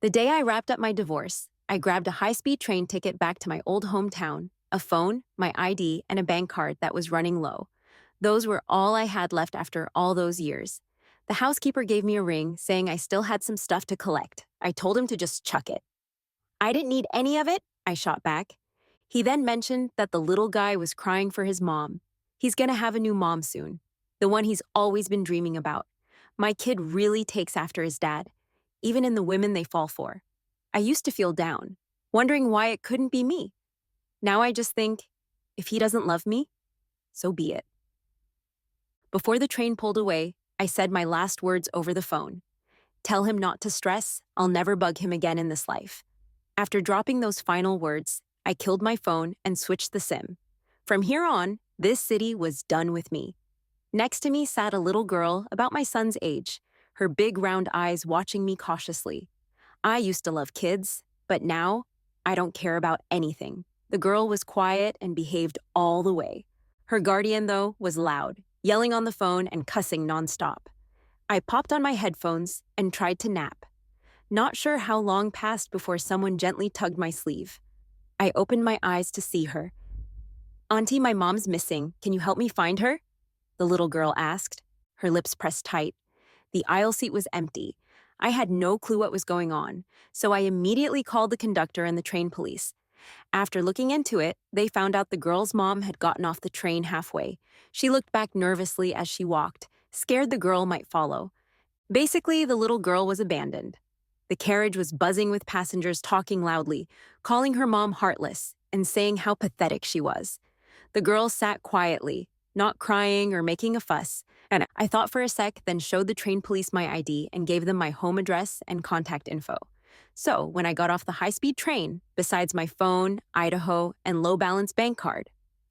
The day I wrapped up my divorce, I grabbed a high-speed train ticket back to my old hometown, a phone, my ID, and a bank card that was running low. Those were all I had left after all those years. The housekeeper gave me a ring, saying I still had some stuff to collect. I told him to just chuck it. I didn't need any of it, I shot back. He then mentioned that the little guy was crying for his mom. He's gonna have a new mom soon, the one he's always been dreaming about. My kid really takes after his dad, even in the women they fall for. I used to feel down, wondering why it couldn't be me. Now I just think, if he doesn't love me, so be it. Before the train pulled away, I said my last words over the phone. Tell him not to stress, I'll never bug him again in this life. After dropping those final words, I killed my phone and switched the SIM. From here on, this city was done with me. Next to me sat a little girl about my son's age, her big round eyes watching me cautiously. I used to love kids, but now I don't care about anything. The girl was quiet and behaved all the way. Her guardian, though, was loud, yelling on the phone and cussing nonstop. I popped on my headphones and tried to nap. Not sure how long passed before someone gently tugged my sleeve. I opened my eyes to see her. "Auntie, my mom's missing. Can you help me find her?" The little girl asked, her lips pressed tight. The aisle seat was empty. I had no clue what was going on, so I immediately called the conductor and the train police. After looking into it, they found out the girl's mom had gotten off the train halfway. She looked back nervously as she walked, scared the girl might follow. Basically, the little girl was abandoned. The carriage was buzzing with passengers talking loudly, calling her mom heartless, and saying how pathetic she was. The girl sat quietly, not crying or making a fuss, and I thought for a sec, then showed the train police my ID and gave them my home address and contact info. So, when I got off the high-speed train, besides my phone, Idaho, and low-balance bank card,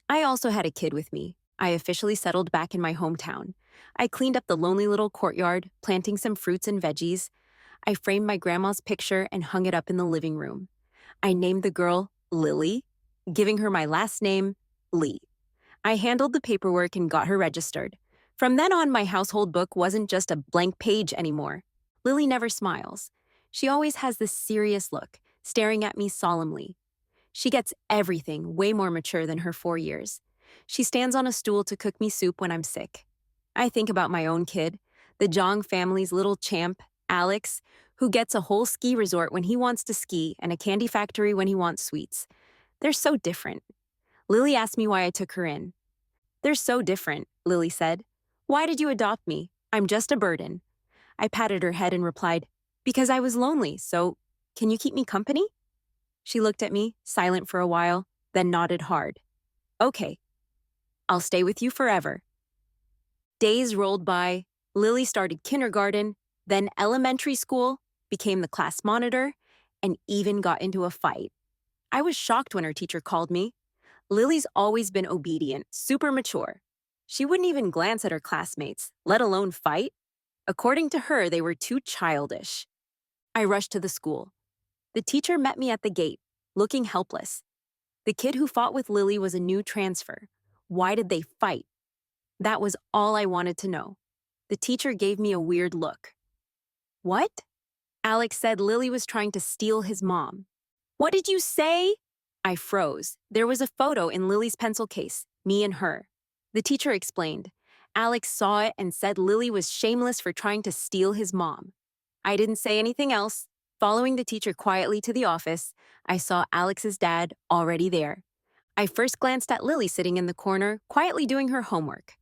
I also had a kid with me. I officially settled back in my hometown. I cleaned up the lonely little courtyard, planting some fruits and veggies. I framed my grandma's picture and hung it up in the living room. I named the girl Lily, giving her my last name, Lee. I handled the paperwork and got her registered. From then on, my household book wasn't just a blank page anymore. Lily never smiles. She always has this serious look, staring at me solemnly. She gets everything way more mature than her 4 years. She stands on a stool to cook me soup when I'm sick. I think about my own kid, the Jong family's little champ, Alex, who gets a whole ski resort when he wants to ski and a candy factory when he wants sweets. They're so different. Lily asked me why I took her in. "They're so different," Lily said. "Why did you adopt me? I'm just a burden." I patted her head and replied, "Because I was lonely, so can you keep me company?" She looked at me, silent for a while, then nodded hard. "Okay, I'll stay with you forever." Days rolled by. Lily started kindergarten, then elementary school, became the class monitor, and even got into a fight. I was shocked when her teacher called me. Lily's always been obedient, super mature. She wouldn't even glance at her classmates, let alone fight. According to her, they were too childish. I rushed to the school. The teacher met me at the gate, looking helpless. The kid who fought with Lily was a new transfer. Why did they fight? That was all I wanted to know. The teacher gave me a weird look. "What?" Alex said Lily was trying to steal his mom. "What did you say?" I froze. There was a photo in Lily's pencil case, me and her. The teacher explained. Alex saw it and said Lily was shameless for trying to steal his mom. I didn't say anything else. Following the teacher quietly to the office, I saw Alex's dad already there. I first glanced at Lily sitting in the corner, quietly doing her homework.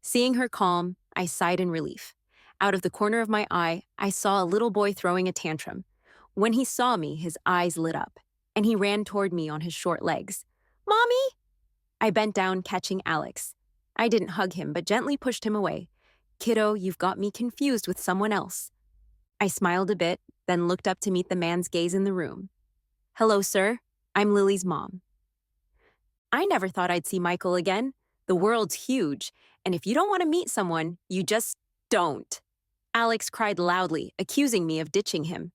Seeing her calm, I sighed in relief. Out of the corner of my eye, I saw a little boy throwing a tantrum. When he saw me, his eyes lit up, and he ran toward me on his short legs. "Mommy!" I bent down, catching Alex. I didn't hug him, but gently pushed him away. "Kiddo, you've got me confused with someone else." I smiled a bit, then looked up to meet the man's gaze in the room. "Hello, sir. I'm Lily's mom." I never thought I'd see Michael again. The world's huge, and if you don't want to meet someone, you just don't. Alex cried loudly, accusing me of ditching him.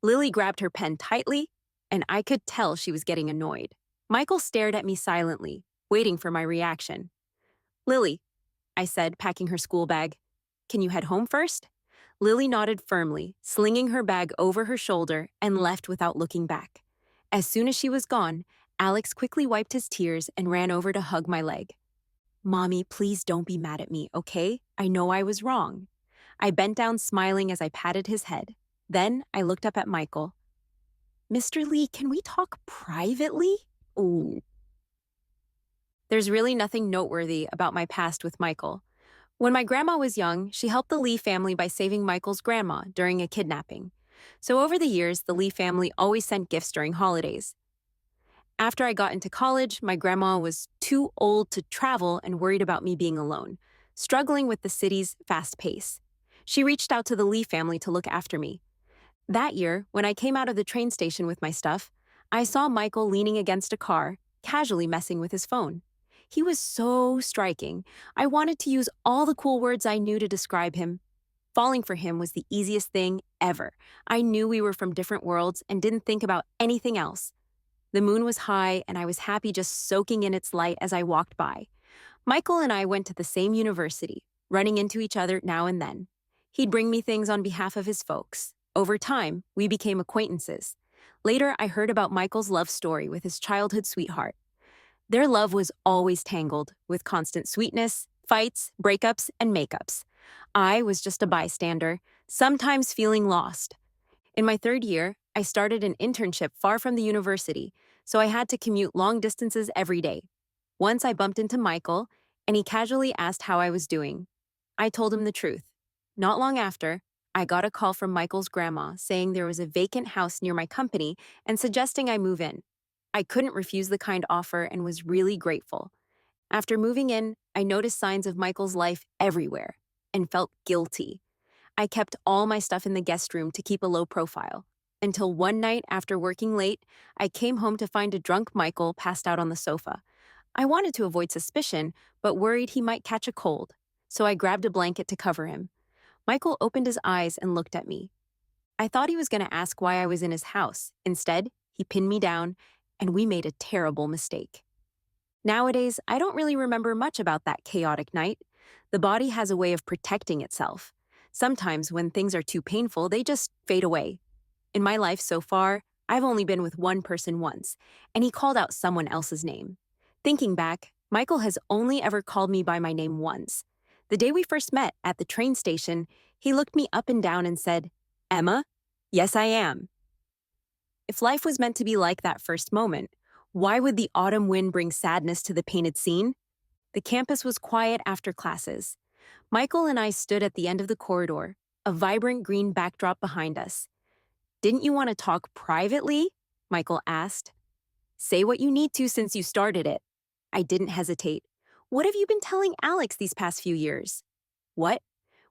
Lily grabbed her pen tightly, and I could tell she was getting annoyed. Michael stared at me silently, waiting for my reaction. "Lily," I said, packing her school bag, "can you head home first?" Lily nodded firmly, slinging her bag over her shoulder, and left without looking back. As soon as she was gone, Alex quickly wiped his tears and ran over to hug my leg. Mommy, please don't be mad at me, okay? I know I was wrong. I bent down smiling as I patted his head. Then I looked up at Michael. Mr. Lee, can we talk privately? Ooh. There's really nothing noteworthy about my past with Michael. When my grandma was young, she helped the Lee family by saving Michael's grandma during a kidnapping. So over the years, the Lee family always sent gifts during holidays. After I got into college, my grandma was too old to travel and worried about me being alone, struggling with the city's fast pace. She reached out to the Lee family to look after me. That year, when I came out of the train station with my stuff, I saw Michael leaning against a car, casually messing with his phone. He was so striking. I wanted to use all the cool words I knew to describe him. Falling for him was the easiest thing ever. I knew we were from different worlds and didn't think about anything else. The moon was high, and I was happy just soaking in its light as I walked by. Michael and I went to the same university, running into each other now and then. He'd bring me things on behalf of his folks. Over time, we became acquaintances. Later, I heard about Michael's love story with his childhood sweetheart. Their love was always tangled, with constant sweetness, fights, breakups, and makeups. I was just a bystander, sometimes feeling lost. In my third year, I started an internship far from the university, so I had to commute long distances every day. Once I bumped into Michael, and he casually asked how I was doing. I told him the truth. Not long after, I got a call from Michael's grandma saying there was a vacant house near my company and suggesting I move in. I couldn't refuse the kind offer and was really grateful. After moving in, I noticed signs of Michael's life everywhere and felt guilty. I kept all my stuff in the guest room to keep a low profile. Until one night after working late, I came home to find a drunk Michael passed out on the sofa. I wanted to avoid suspicion, but worried he might catch a cold, so I grabbed a blanket to cover him. Michael opened his eyes and looked at me. I thought he was going to ask why I was in his house. Instead, he pinned me down, and we made a terrible mistake. Nowadays, I don't really remember much about that chaotic night. The body has a way of protecting itself. Sometimes, when things are too painful, they just fade away. In my life so far, I've only been with one person once, and he called out someone else's name. Thinking back, Michael has only ever called me by my name once. The day we first met at the train station, he looked me up and down and said, "Emma?" "Yes, I am." If life was meant to be like that first moment, why would the autumn wind bring sadness to the painted scene? The campus was quiet after classes. Michael and I stood at the end of the corridor, a vibrant green backdrop behind us. "Didn't you want to talk privately?" Michael asked. "Say what you need to since you started it." I didn't hesitate. "What have you been telling Alex these past few years?" "What?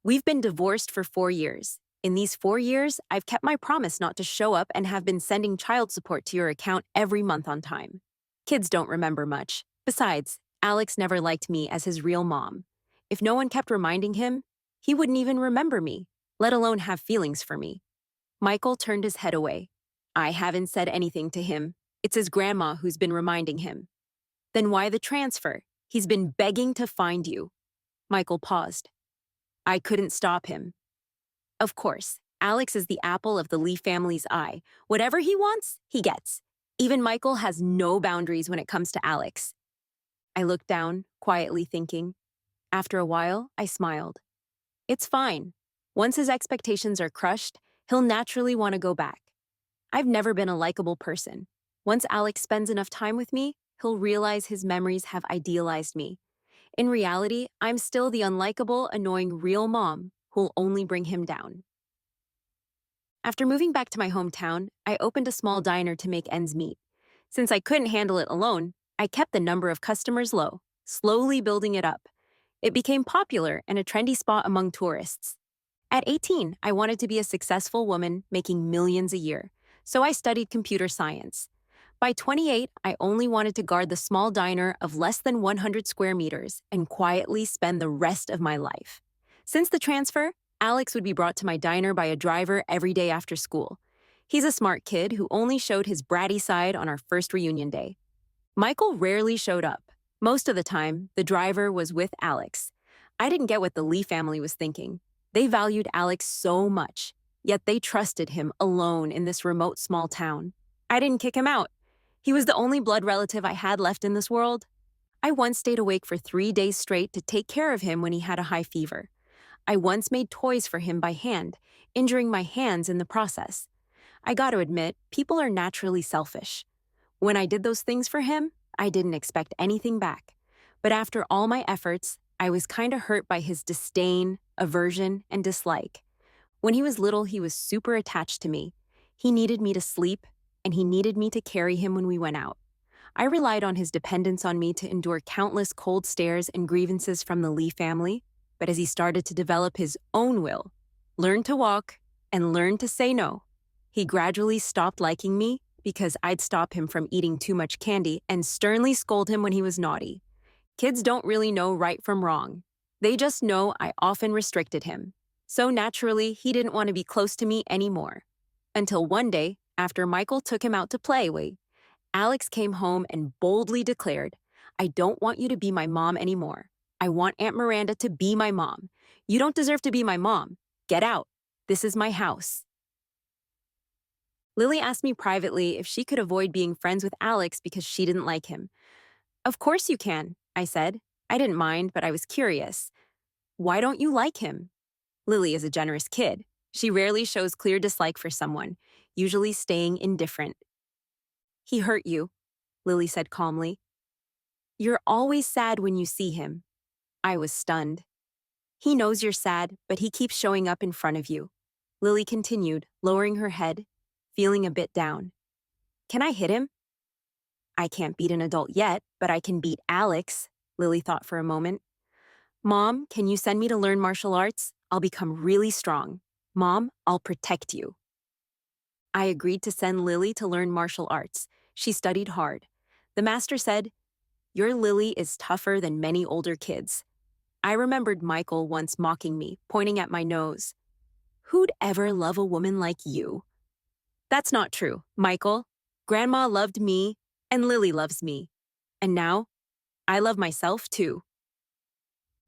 We've been divorced for 4 years. In these 4 years, I've kept my promise not to show up and have been sending child support to your account every month on time." Kids don't remember much. Besides, Alex never liked me as his real mom. If no one kept reminding him, he wouldn't even remember me, let alone have feelings for me. Michael turned his head away. "I haven't said anything to him. It's his grandma who's been reminding him." "Then why the transfer? He's been begging to find you." Michael paused. "I couldn't stop him." Of course, Alex is the apple of the Lee family's eye. Whatever he wants, he gets. Even Michael has no boundaries when it comes to Alex. I looked down, quietly thinking. After a while, I smiled. It's fine. Once his expectations are crushed, he'll naturally want to go back. I've never been a likable person. Once Alex spends enough time with me, he'll realize his memories have idealized me. In reality, I'm still the unlikable, annoying real mom who'll only bring him down. After moving back to my hometown, I opened a small diner to make ends meet. Since I couldn't handle it alone, I kept the number of customers low, slowly building it up. It became popular and a trendy spot among tourists. At 18, I wanted to be a successful woman making millions a year, so I studied computer science. By 28, I only wanted to guard the small diner of less than 100 square meters and quietly spend the rest of my life. Since the transfer, Alex would be brought to my diner by a driver every day after school. He's a smart kid who only showed his bratty side on our first reunion day. Michael rarely showed up. Most of the time, the driver was with Alex. I didn't get what the Lee family was thinking. They valued Alex so much, yet they trusted him alone in this remote small town. I didn't kick him out. He was the only blood relative I had left in this world. I once stayed awake for 3 days straight to take care of him when he had a high fever. I once made toys for him by hand, injuring my hands in the process. I gotta admit, people are naturally selfish. When I did those things for him, I didn't expect anything back. But after all my efforts, I was kinda hurt by his disdain, aversion, and dislike. When he was little, he was super attached to me. He needed me to sleep, and he needed me to carry him when we went out. I relied on his dependence on me to endure countless cold stares and grievances from the Lee family, but as he started to develop his own will, learn to walk, and learn to say no, he gradually stopped liking me because I'd stop him from eating too much candy and sternly scold him when he was naughty. Kids don't really know right from wrong. They just know I often restricted him. So naturally, he didn't want to be close to me anymore. Until one day, after Michael took him out to play, Alex came home and boldly declared, "I don't want you to be my mom anymore. I want Aunt Miranda to be my mom. You don't deserve to be my mom. Get out. This is my house." Lily asked me privately if she could avoid being friends with Alex because she didn't like him. "Of course you can," I said. I didn't mind, but I was curious. "Why don't you like him?" Lily is a generous kid. She rarely shows clear dislike for someone, usually staying indifferent. "He hurt you," Lily said calmly. "You're always sad when you see him." I was stunned. "He knows you're sad, but he keeps showing up in front of you," Lily continued, lowering her head, feeling a bit down. "Can I hit him?" "I can't beat an adult yet, but I can beat Alex," Lily thought for a moment. "Mom, can you send me to learn martial arts? I'll become really strong. Mom, I'll protect you." I agreed to send Lily to learn martial arts. She studied hard. The master said, "Your Lily is tougher than many older kids." I remembered Michael once mocking me, pointing at my nose. "Who'd ever love a woman like you?" That's not true, Michael. Grandma loved me, and Lily loves me. And now, I love myself too.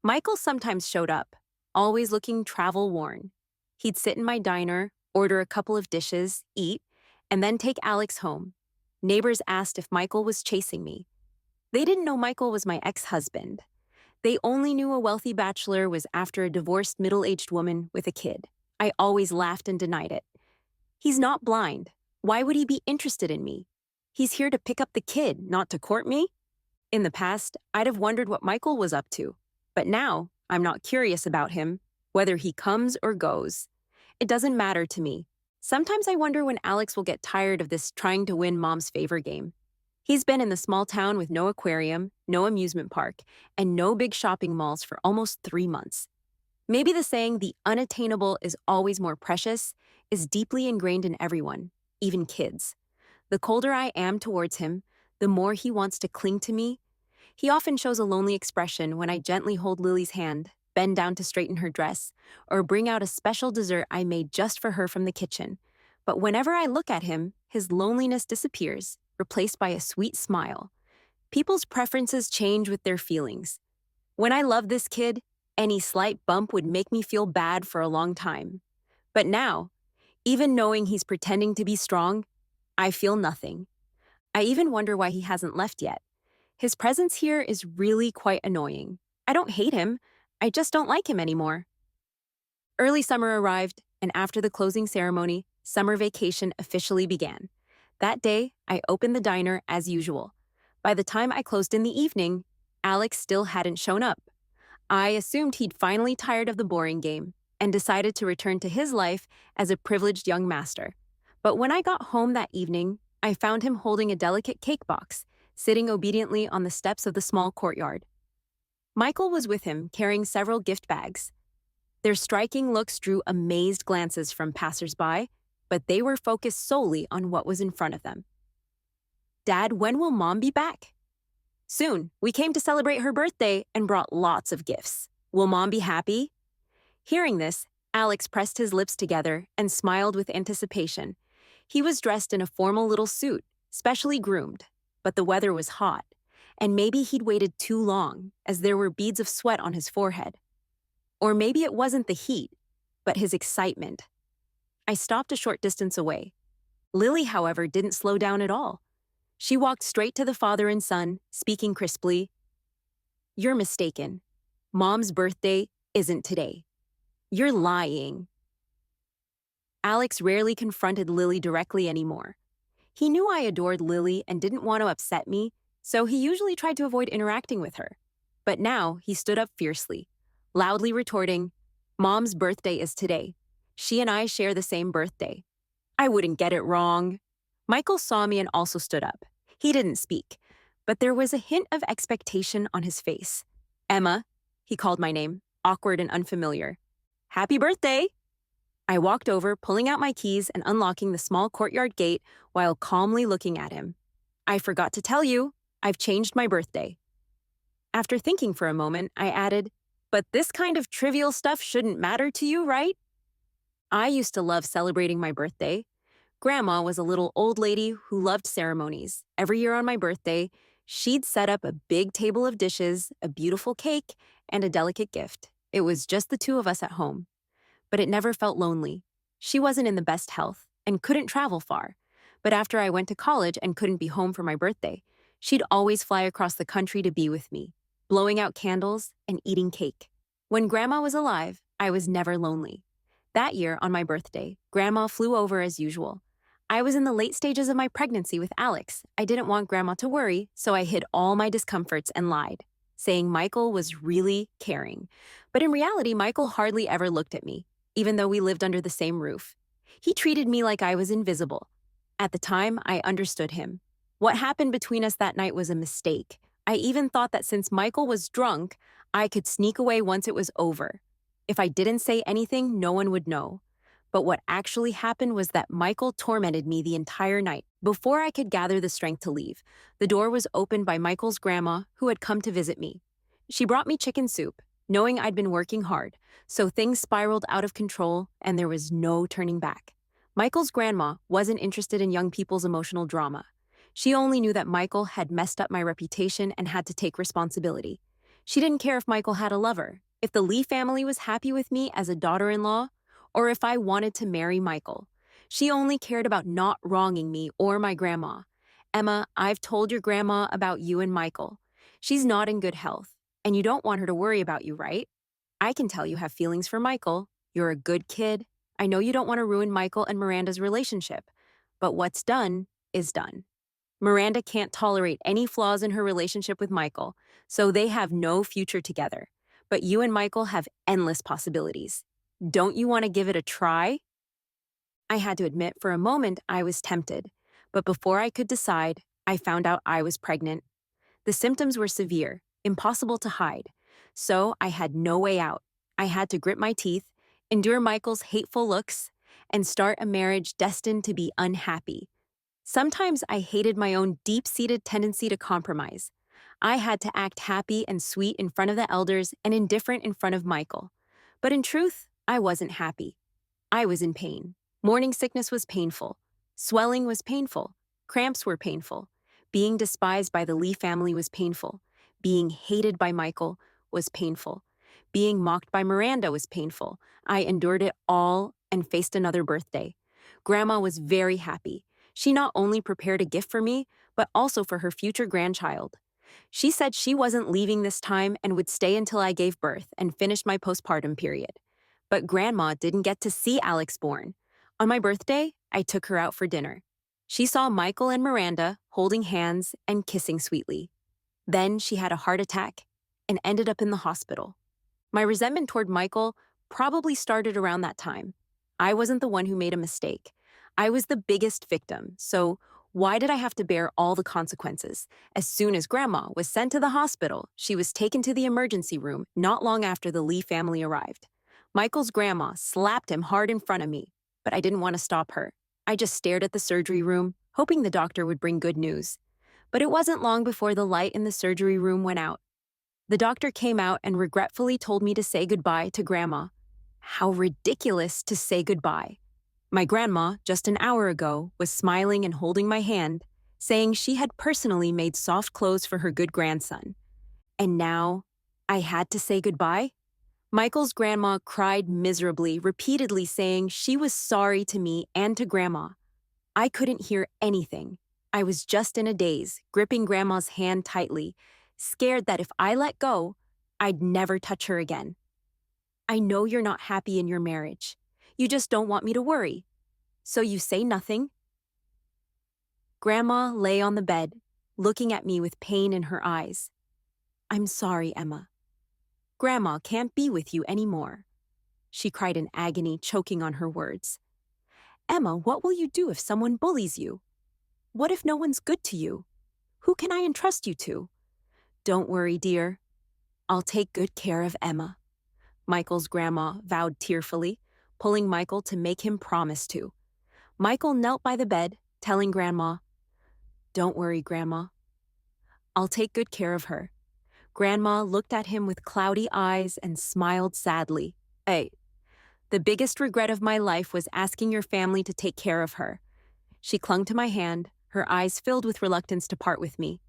Michael sometimes showed up, always looking travel-worn. He'd sit in my diner, order a couple of dishes, eat, and then take Alex home. Neighbors asked if Michael was chasing me. They didn't know Michael was my ex-husband. They only knew a wealthy bachelor was after a divorced middle-aged woman with a kid. I always laughed and denied it. He's not blind. Why would he be interested in me? He's here to pick up the kid, not to court me? In the past, I'd have wondered what Michael was up to. But now, I'm not curious about him, whether he comes or goes. It doesn't matter to me. Sometimes I wonder when Alex will get tired of this trying to win mom's favor game. He's been in the small town with no aquarium, no amusement park, and no big shopping malls for almost 3 months. Maybe the saying, "the unattainable is always more precious," is deeply ingrained in everyone, even kids. The colder I am towards him, the more he wants to cling to me. He often shows a lonely expression when I gently hold Lily's hand, bend down to straighten her dress, or bring out a special dessert I made just for her from the kitchen. But whenever I look at him, his loneliness disappears, replaced by a sweet smile. People's preferences change with their feelings. When I love this kid, any slight bump would make me feel bad for a long time. But now, even knowing he's pretending to be strong, I feel nothing. I even wonder why he hasn't left yet. His presence here is really quite annoying. I don't hate him, I just don't like him anymore. Early summer arrived, and after the closing ceremony, summer vacation officially began. That day, I opened the diner as usual. By the time I closed in the evening, Alex still hadn't shown up. I assumed he'd finally tired of the boring game and decided to return to his life as a privileged young master. But when I got home that evening, I found him holding a delicate cake box, sitting obediently on the steps of the small courtyard. Michael was with him, carrying several gift bags. Their striking looks drew amazed glances from passers-by, but they were focused solely on what was in front of them. "Dad, when will Mom be back?" "Soon. We came to celebrate her birthday and brought lots of gifts. Will Mom be happy?" Hearing this, Alex pressed his lips together and smiled with anticipation. He was dressed in a formal little suit, specially groomed, but the weather was hot, and maybe he'd waited too long, as there were beads of sweat on his forehead. Or maybe it wasn't the heat. but his excitement. I stopped a short distance away. Lily, however, didn't slow down at all. She walked straight to the father and son, speaking crisply. "You're mistaken. Mom's birthday isn't today. You're lying." Alex rarely confronted Lily directly anymore. He knew I adored Lily and didn't want to upset me, so he usually tried to avoid interacting with her. But now he stood up fiercely, loudly retorting, "Mom's birthday is today. She and I share the same birthday. I wouldn't get it wrong." Michael saw me and also stood up. He didn't speak, but there was a hint of expectation on his face. "Emma," he called my name, awkward and unfamiliar. "Happy birthday!" I walked over, pulling out my keys and unlocking the small courtyard gate while calmly looking at him. "I forgot to tell you, I've changed my birthday." After thinking for a moment, I added, "But this kind of trivial stuff shouldn't matter to you, right?" I used to love celebrating my birthday. Grandma was a little old lady who loved ceremonies. Every year on my birthday, she'd set up a big table of dishes, a beautiful cake, and a delicate gift. It was just the two of us at home. But it never felt lonely. She wasn't in the best health and couldn't travel far. But after I went to college and couldn't be home for my birthday, she'd always fly across the country to be with me, blowing out candles and eating cake. When Grandma was alive, I was never lonely. That year, on my birthday, Grandma flew over as usual. I was in the late stages of my pregnancy with Alex. I didn't want Grandma to worry, so I hid all my discomforts and lied, saying Michael was really caring. But in reality, Michael hardly ever looked at me, even though we lived under the same roof. He treated me like I was invisible. At the time, I understood him. What happened between us that night was a mistake. I even thought that since Michael was drunk, I could sneak away once it was over. If I didn't say anything, no one would know. But what actually happened was that Michael tormented me the entire night. Before I could gather the strength to leave, the door was opened by Michael's grandma, who had come to visit me. She brought me chicken soup, knowing I'd been working hard, so things spiraled out of control and there was no turning back. Michael's grandma wasn't interested in young people's emotional drama. She only knew that Michael had messed up my reputation and had to take responsibility. She didn't care if Michael had a lover, if the Lee family was happy with me as a daughter-in-law, or if I wanted to marry Michael. She only cared about not wronging me or my grandma. "Emma, I've told your grandma about you and Michael. She's not in good health, and you don't want her to worry about you, right? I can tell you have feelings for Michael. You're a good kid. I know you don't want to ruin Michael and Miranda's relationship, but what's done is done. Miranda can't tolerate any flaws in her relationship with Michael, so they have no future together. But you and Michael have endless possibilities. Don't you want to give it a try?" I had to admit for a moment I was tempted, but before I could decide, I found out I was pregnant. The symptoms were severe, impossible to hide, so I had no way out. I had to grit my teeth, endure Michael's hateful looks, and start a marriage destined to be unhappy. Sometimes I hated my own deep-seated tendency to compromise. I had to act happy and sweet in front of the elders and indifferent in front of Michael. But in truth, I wasn't happy. I was in pain. Morning sickness was painful. Swelling was painful. Cramps were painful. Being despised by the Lee family was painful. Being hated by Michael was painful. Being mocked by Miranda was painful. I endured it all and faced another birthday. Grandma was very happy. She not only prepared a gift for me, but also for her future grandchild. She said she wasn't leaving this time and would stay until I gave birth and finished my postpartum period. But Grandma didn't get to see Alex born. On my birthday, I took her out for dinner. She saw Michael and Miranda holding hands and kissing sweetly. Then she had a heart attack and ended up in the hospital. My resentment toward Michael probably started around that time. I wasn't the one who made a mistake. I was the biggest victim, so why did I have to bear all the consequences? As soon as Grandma was sent to the hospital, she was taken to the emergency room not long after the Lee family arrived. Michael's grandma slapped him hard in front of me, but I didn't want to stop her. I just stared at the surgery room, hoping the doctor would bring good news. But it wasn't long before the light in the surgery room went out. The doctor came out and regretfully told me to say goodbye to Grandma. How ridiculous to say goodbye. My grandma, just an hour ago, was smiling and holding my hand, saying she had personally made soft clothes for her good grandson. And now, I had to say goodbye? Michael's grandma cried miserably, repeatedly saying she was sorry to me and to Grandma. I couldn't hear anything. I was just in a daze, gripping Grandma's hand tightly, scared that if I let go, I'd never touch her again. I know you're not happy in your marriage. You just don't want me to worry. So you say nothing? Grandma lay on the bed, looking at me with pain in her eyes. I'm sorry, Emma. Grandma can't be with you anymore. She cried in agony, choking on her words. Emma, what will you do if someone bullies you? What if no one's good to you? Who can I entrust you to? Don't worry, dear. I'll take good care of Emma. Michael's grandma vowed tearfully, pulling Michael to make him promise to. Michael knelt by the bed, telling Grandma, Don't worry, Grandma. I'll take good care of her. Grandma looked at him with cloudy eyes and smiled sadly. Hey, the biggest regret of my life was asking your family to take care of her. She clung to my hand, her eyes filled with reluctance to part with me.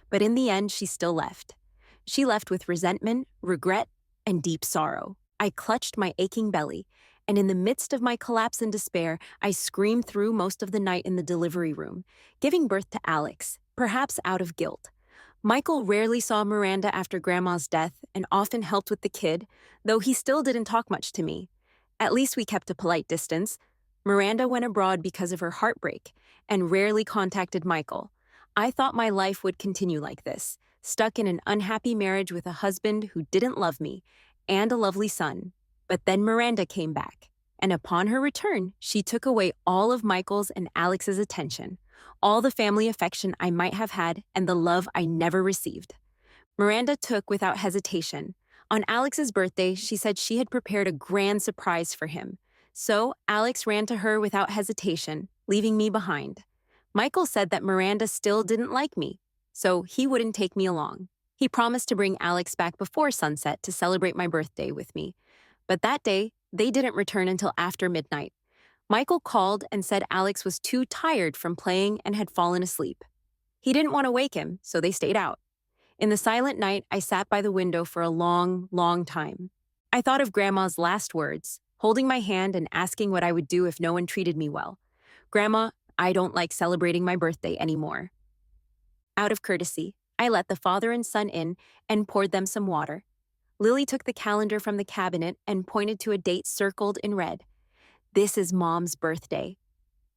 But in the end, she still left. She left with resentment, regret, and deep sorrow. I clutched my aching belly, and in the midst of my collapse and despair, I screamed through most of the night in the delivery room, giving birth to Alex, perhaps out of guilt. Michael rarely saw Miranda after Grandma's death and often helped with the kid, though he still didn't talk much to me. At least we kept a polite distance. Miranda went abroad because of her heartbreak and rarely contacted Michael. I thought my life would continue like this, stuck in an unhappy marriage with a husband who didn't love me and a lovely son. But then Miranda came back, and upon her return, she took away all of Michael's and Alex's attention, all the family affection I might have had and the love I never received. Miranda took without hesitation. On Alex's birthday, she said she had prepared a grand surprise for him. So Alex ran to her without hesitation, leaving me behind. Michael said that Miranda still didn't like me, so he wouldn't take me along. He promised to bring Alex back before sunset to celebrate my birthday with me. But that day, they didn't return until after midnight. Michael called and said Alex was too tired from playing and had fallen asleep. He didn't want to wake him, so they stayed out. In the silent night, I sat by the window for a long, long time. I thought of Grandma's last words, holding my hand and asking what I would do if no one treated me well. Grandma, I don't like celebrating my birthday anymore. Out of courtesy, I let the father and son in and poured them some water. Lily took the calendar from the cabinet and pointed to a date circled in red. This is Mom's birthday.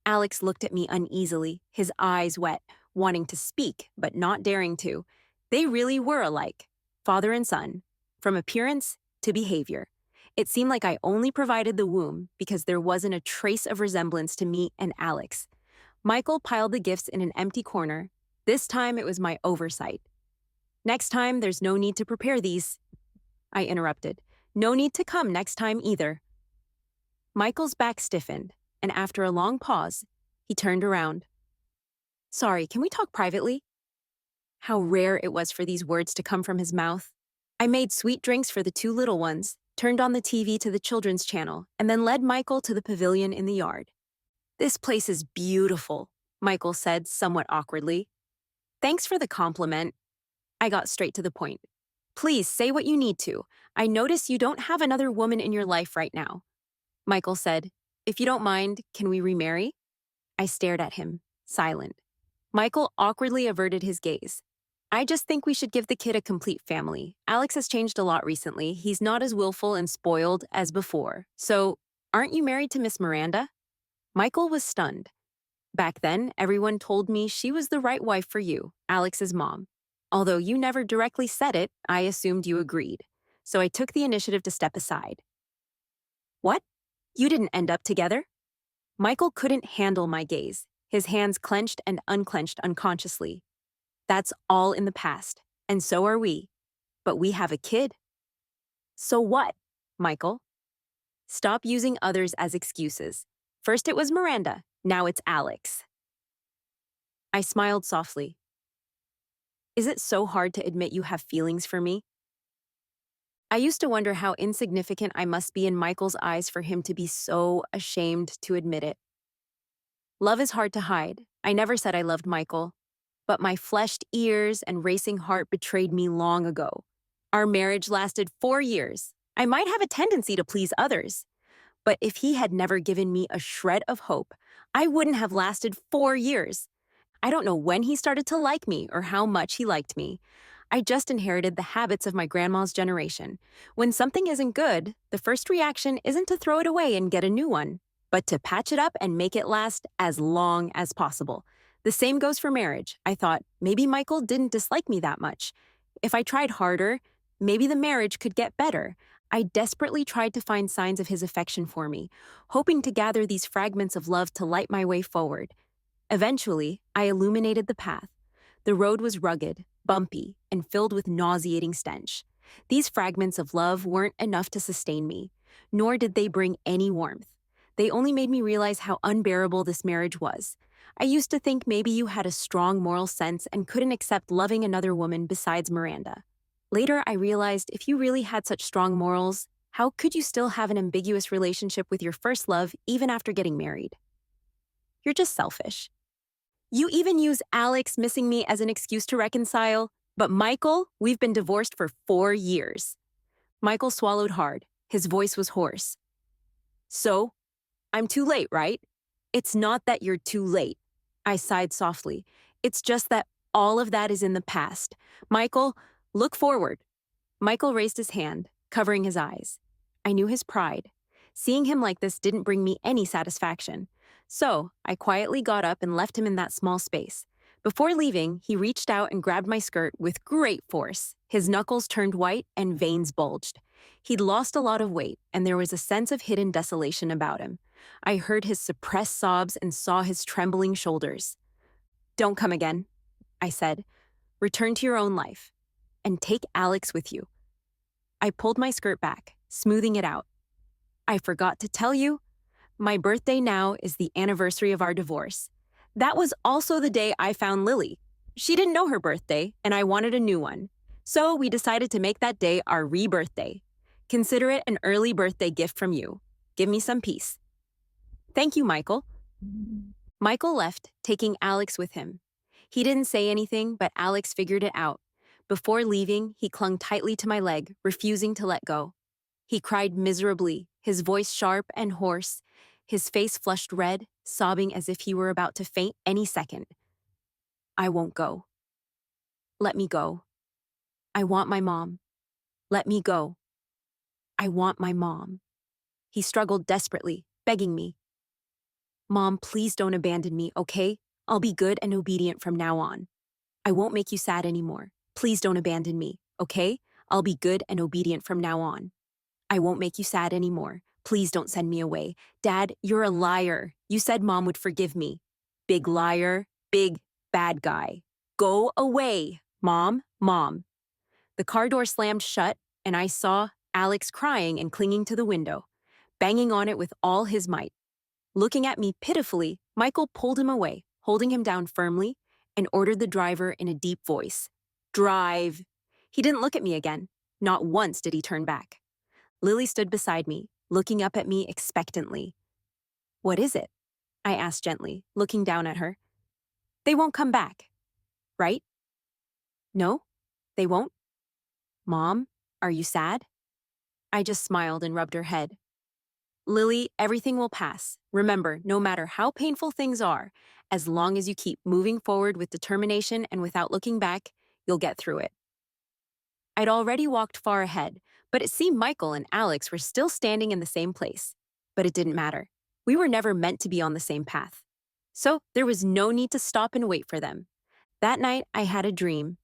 Alex looked at me uneasily, his eyes wet, wanting to speak, but not daring to. They really were alike, father and son, from appearance to behavior. It seemed like I only provided the womb because there wasn't a trace of resemblance to me and Alex. Michael piled the gifts in an empty corner. This time it was my oversight. Next time, there's no need to prepare these. I interrupted. No need to come next time either. Michael's back stiffened, and after a long pause, he turned around. Sorry, can we talk privately? How rare it was for these words to come from his mouth. I made sweet drinks for the two little ones, turned on the TV to the children's channel, and then led Michael to the pavilion in the yard. This place is beautiful, Michael said somewhat awkwardly. Thanks for the compliment. I got straight to the point. Please say what you need to. I notice you don't have another woman in your life right now. Michael said, If you don't mind, can we remarry? I stared at him, silent. Michael awkwardly averted his gaze. I just think we should give the kid a complete family. Alex has changed a lot recently. He's not as willful and spoiled as before. So, aren't you married to Miss Miranda? Michael was stunned. Back then, everyone told me she was the right wife for you, Alex's mom. Although you never directly said it, I assumed you agreed. So I took the initiative to step aside. What? You didn't end up together? Michael couldn't handle my gaze. His hands clenched and unclenched unconsciously. That's all in the past, and so are we. But we have a kid. So what, Michael? Stop using others as excuses. First it was Miranda, now it's Alex. I smiled softly. Is it so hard to admit you have feelings for me? I used to wonder how insignificant I must be in Michael's eyes for him to be so ashamed to admit it. Love is hard to hide. I never said I loved Michael, but my fleshed ears and racing heart betrayed me long ago. Our marriage lasted 4 years. I might have a tendency to please others. But if he had never given me a shred of hope, I wouldn't have lasted 4 years. I don't know when he started to like me or how much he liked me. I just inherited the habits of my grandma's generation. When something isn't good, the first reaction isn't to throw it away and get a new one, but to patch it up and make it last as long as possible. The same goes for marriage. I thought maybe Michael didn't dislike me that much. If I tried harder, maybe the marriage could get better. I desperately tried to find signs of his affection for me, hoping to gather these fragments of love to light my way forward. Eventually, I illuminated the path. The road was rugged, bumpy, and filled with nauseating stench. These fragments of love weren't enough to sustain me, nor did they bring any warmth. They only made me realize how unbearable this marriage was. I used to think maybe you had a strong moral sense and couldn't accept loving another woman besides Miranda. Later, I realized if you really had such strong morals, how could you still have an ambiguous relationship with your first love even after getting married? You're just selfish. You even use Alex missing me as an excuse to reconcile. But Michael, we've been divorced for 4 years. Michael swallowed hard. His voice was hoarse. So, I'm too late, right? It's not that you're too late. I sighed softly. It's just that all of that is in the past. Michael, look forward. Michael raised his hand, covering his eyes. I knew his pride. Seeing him like this didn't bring me any satisfaction. So, I quietly got up and left him in that small space. Before leaving, he reached out and grabbed my skirt with great force. His knuckles turned white and veins bulged. He'd lost a lot of weight, and there was a sense of hidden desolation about him. I heard his suppressed sobs and saw his trembling shoulders. Don't come again, I said. Return to your own life. And take Alex with you. I pulled my skirt back, smoothing it out. I forgot to tell you, my birthday now is the anniversary of our divorce. That was also the day I found Lily. She didn't know her birthday, and I wanted a new one. So we decided to make that day our rebirthday. Consider it an early birthday gift from you. Give me some peace. Thank you, Michael. Michael left, taking Alex with him. He didn't say anything, but Alex figured it out. Before leaving, he clung tightly to my leg, refusing to let go. He cried miserably, his voice sharp and hoarse, his face flushed red, sobbing as if he were about to faint any second. I won't go. Let me go. I want my mom. Let me go. I want my mom. He struggled desperately, begging me. Mom, please don't abandon me, okay? I'll be good and obedient from now on. I won't make you sad anymore. Please don't abandon me, okay? I'll be good and obedient from now on. I won't make you sad anymore. Please don't send me away. Dad, you're a liar. You said Mom would forgive me. Big liar, big bad guy. Go away, Mom, Mom. The car door slammed shut, and I saw Alex crying and clinging to the window, banging on it with all his might. Looking at me pitifully, Michael pulled him away, holding him down firmly, and ordered the driver in a deep voice. Drive. He didn't look at me again. Not once did he turn back. Lily stood beside me, looking up at me expectantly. What is it? I asked gently, looking down at her. They won't come back, right? No, they won't? Mom, are you sad? I just smiled and rubbed her head. Lily, everything will pass. Remember, no matter how painful things are, as long as you keep moving forward with determination and without looking back, you'll get through it. I'd already walked far ahead, but it seemed Michael and Alex were still standing in the same place. But it didn't matter. We were never meant to be on the same path. So there was no need to stop and wait for them. That night, I had a dream.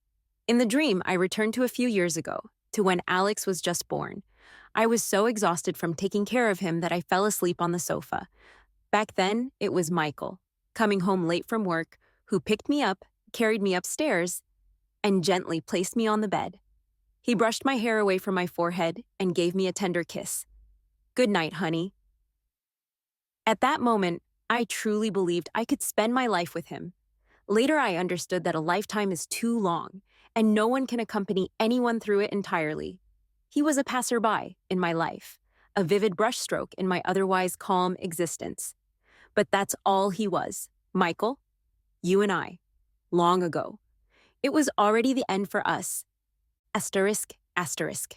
In the dream, I returned to a few years ago, to when Alex was just born. I was so exhausted from taking care of him that I fell asleep on the sofa. Back then, it was Michael, coming home late from work, who picked me up, carried me upstairs, and gently placed me on the bed. He brushed my hair away from my forehead and gave me a tender kiss. Good night, honey. At that moment, I truly believed I could spend my life with him. Later, I understood that a lifetime is too long, and no one can accompany anyone through it entirely. He was a passerby in my life, a vivid brushstroke in my otherwise calm existence. But that's all he was, Michael, you and I, long ago. It was already the end for us. Asterisk, asterisk.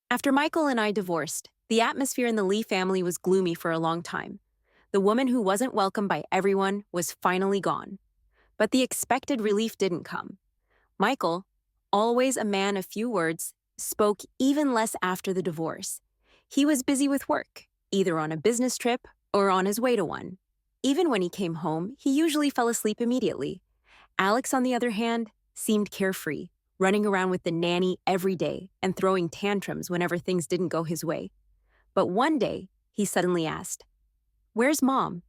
After Michael and I divorced, the atmosphere in the Lee family was gloomy for a long time. The woman who wasn't welcomed by everyone was finally gone. But the expected relief didn't come. Michael, always a man of few words, spoke even less after the divorce. He was busy with work, either on a business trip or on his way to one. Even when he came home, he usually fell asleep immediately. Alex, on the other hand, seemed carefree, running around with the nanny every day and throwing tantrums whenever things didn't go his way. But one day, he suddenly asked, "Where's Mom?"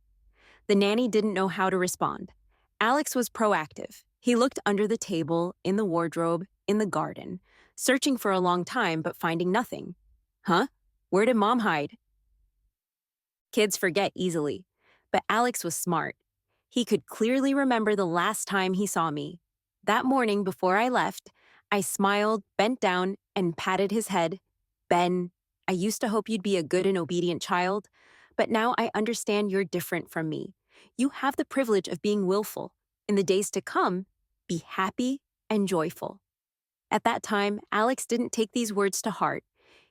The nanny didn't know how to respond. Alex was proactive. He looked under the table, in the wardrobe, in the garden, searching for a long time but finding nothing. "Huh? Where did Mom hide?" Kids forget easily, but Alex was smart. He could clearly remember the last time he saw me. That morning before I left, I smiled, bent down, and patted his head. "Ben, I used to hope you'd be a good and obedient child, but now I understand you're different from me. You have the privilege of being willful. In the days to come, be happy and joyful." At that time, Alex didn't take these words to heart.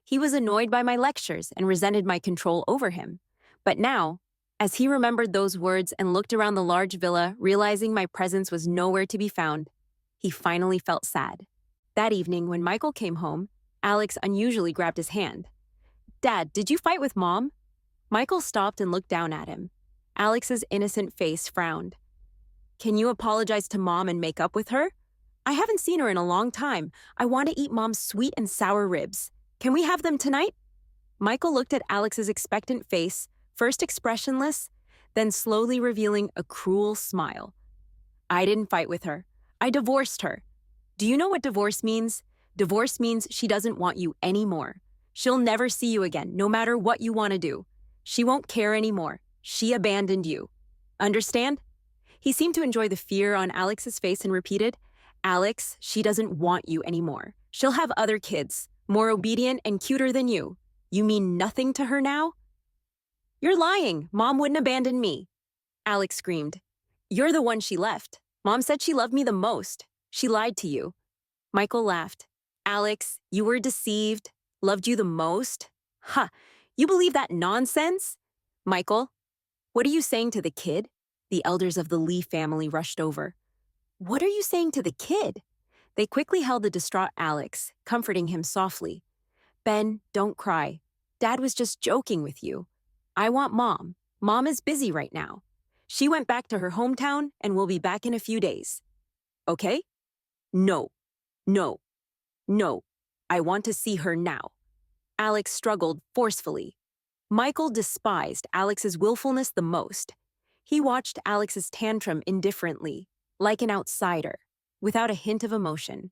He was annoyed by my lectures and resented my control over him. But now, as he remembered those words and looked around the large villa, realizing my presence was nowhere to be found, he finally felt sad. That evening, when Michael came home, Alex unusually grabbed his hand. "Dad, did you fight with Mom?" Michael stopped and looked down at him. Alex's innocent face frowned. "Can you apologize to Mom and make up with her? I haven't seen her in a long time. I want to eat Mom's sweet and sour ribs. Can we have them tonight?" Michael looked at Alex's expectant face, first expressionless, then slowly revealing a cruel smile. "I didn't fight with her. I divorced her. Do you know what divorce means? Divorce means she doesn't want you anymore. She'll never see you again, no matter what you want to do. She won't care anymore. She abandoned you. Understand?" He seemed to enjoy the fear on Alex's face and repeated, "Alex, she doesn't want you anymore. She'll have other kids, more obedient and cuter than you. You mean nothing to her now?" "You're lying. Mom wouldn't abandon me." Alex screamed. "You're the one she left. Mom said she loved me the most. She lied to you." Michael laughed. "Alex, you were deceived. Loved you the most? Ha! You believe that nonsense?" "Michael, what are you saying to the kid?" The elders of the Lee family rushed over. "What are you saying to the kid?" They quickly held the distraught Alex, comforting him softly. "Ben, don't cry. Dad was just joking with you. I want Mom. Mom is busy right now. She went back to her hometown and will be back in a few days. Okay? No, no, no. I want to see her now." Alex struggled forcefully. Michael despised Alex's willfulness the most. He watched Alex's tantrum indifferently, like an outsider, without a hint of emotion.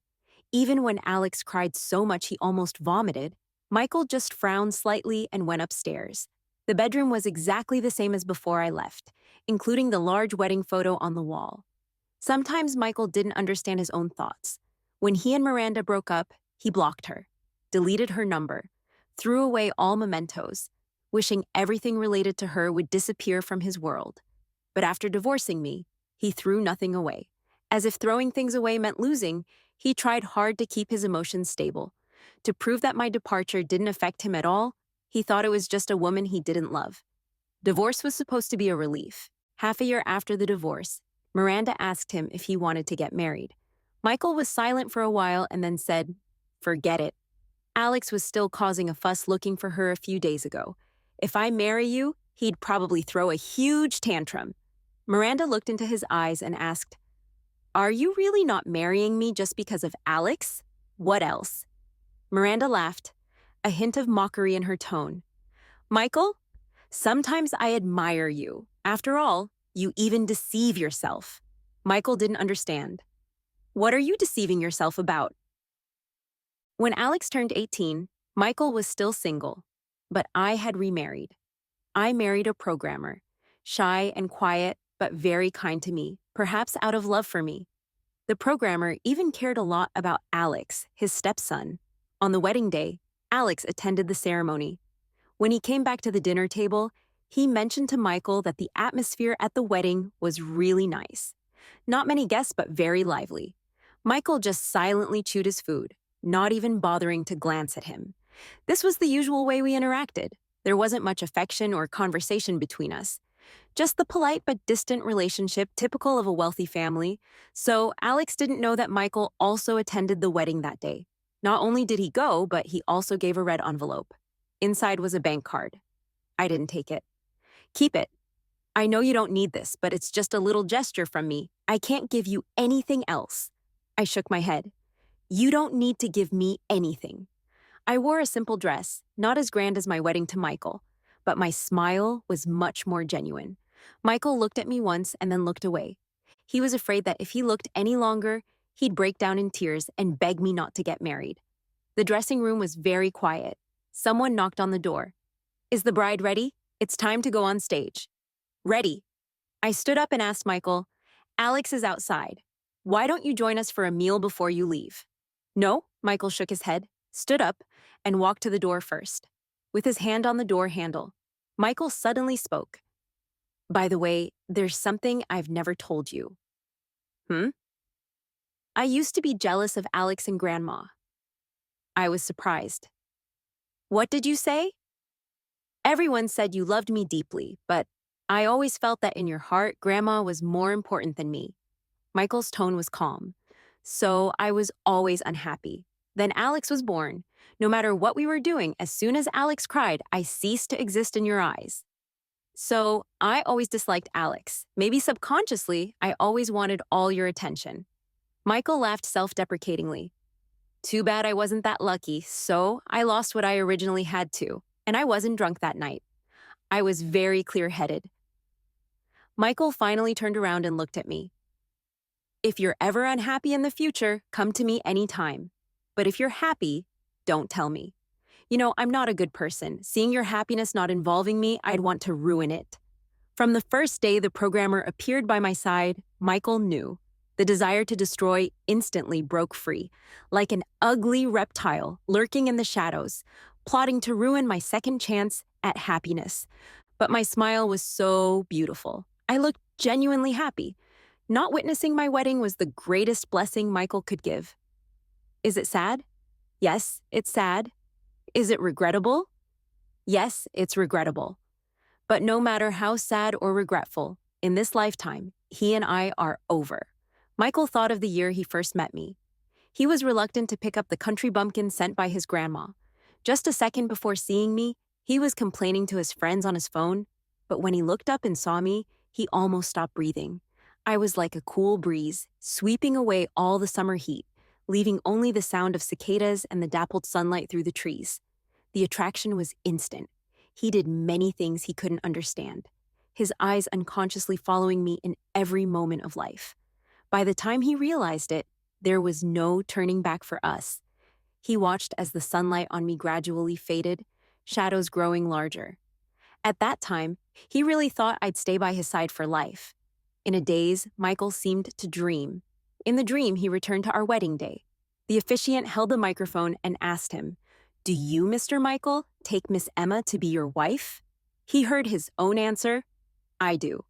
Even when Alex cried so much he almost vomited, Michael just frowned slightly and went upstairs. The bedroom was exactly the same as before I left, including the large wedding photo on the wall. Sometimes Michael didn't understand his own thoughts. When he and Miranda broke up, he blocked her, deleted her number, threw away all mementos, wishing everything related to her would disappear from his world. But after divorcing me, he threw nothing away. As if throwing things away meant losing, he tried hard to keep his emotions stable. To prove that my departure didn't affect him at all, he thought it was just a woman he didn't love. Divorce was supposed to be a relief. Half a year after the divorce, Miranda asked him if he wanted to get married. Michael was silent for a while and then said, "Forget it. Alex was still causing a fuss looking for her a few days ago. If I marry you, he'd probably throw a huge tantrum." Miranda looked into his eyes and asked, "Are you really not marrying me just because of Alex? What else?" Miranda laughed, a hint of mockery in her tone. "Michael, sometimes I admire you. After all, you even deceive yourself." Michael didn't understand. "What are you deceiving yourself about?" When Alex turned 18, Michael was still single, but I had remarried. I married a programmer, shy and quiet, but very kind to me, perhaps out of love for me. The programmer even cared a lot about Alex, his stepson. On the wedding day, Alex attended the ceremony. When he came back to the dinner table, he mentioned to Michael that the atmosphere at the wedding was really nice. Not many guests, but very lively. Michael just silently chewed his food, not even bothering to glance at him. This was the usual way we interacted. There wasn't much affection or conversation between us, just the polite but distant relationship typical of a wealthy family. So Alex didn't know that Michael also attended the wedding that day. Not only did he go, but he also gave a red envelope. Inside was a bank card. I didn't take it. Keep it. I know you don't need this, but it's just a little gesture from me. I can't give you anything else. I shook my head. You don't need to give me anything. I wore a simple dress, not as grand as my wedding to Michael, but my smile was much more genuine. Michael looked at me once and then looked away. He was afraid that if he looked any longer, he'd break down in tears and beg me not to get married. The dressing room was very quiet. Someone knocked on the door. Is the bride ready? It's time to go on stage. Ready. I stood up and asked Michael, Alex is outside. Why don't you join us for a meal before you leave? No, Michael shook his head, stood up, and walked to the door first. With his hand on the door handle, Michael suddenly spoke. By the way, there's something I've never told you. I used to be jealous of Alex and Grandma. I was surprised. What did you say? Everyone said you loved me deeply, but I always felt that in your heart, Grandma was more important than me. Michael's tone was calm. So I was always unhappy. Then Alex was born. No matter what we were doing, as soon as Alex cried, I ceased to exist in your eyes. So I always disliked Alex. Maybe subconsciously, I always wanted all your attention. Michael laughed self-deprecatingly. Too bad I wasn't that lucky, so I lost what I originally had to, and I wasn't drunk that night. I was very clear-headed. Michael finally turned around and looked at me. If you're ever unhappy in the future, come to me anytime. But if you're happy, don't tell me. You know, I'm not a good person. Seeing your happiness not involving me, I'd want to ruin it. From the first day the programmer appeared by my side, Michael knew. The desire to destroy instantly broke free, like an ugly reptile lurking in the shadows, plotting to ruin my second chance at happiness. But my smile was so beautiful. I looked genuinely happy. Not witnessing my wedding was the greatest blessing Michael could give. Is it sad? Yes, it's sad. Is it regrettable? Yes, it's regrettable. But no matter how sad or regretful, in this lifetime, he and I are over. Michael thought of the year he first met me. He was reluctant to pick up the country bumpkin sent by his grandma. Just a second before seeing me, he was complaining to his friends on his phone, but when he looked up and saw me, he almost stopped breathing. I was like a cool breeze, sweeping away all the summer heat, leaving only the sound of cicadas and the dappled sunlight through the trees. The attraction was instant. He did many things he couldn't understand, his eyes unconsciously following me in every moment of life. By the time he realized it, there was no turning back for us. He watched as the sunlight on me gradually faded, shadows growing larger. At that time, he really thought I'd stay by his side for life. In a daze, Michael seemed to dream. In the dream, he returned to our wedding day. The officiant held the microphone and asked him, "Do you, Mr. Michael, take Miss Emma to be your wife?" He heard his own answer, "I do."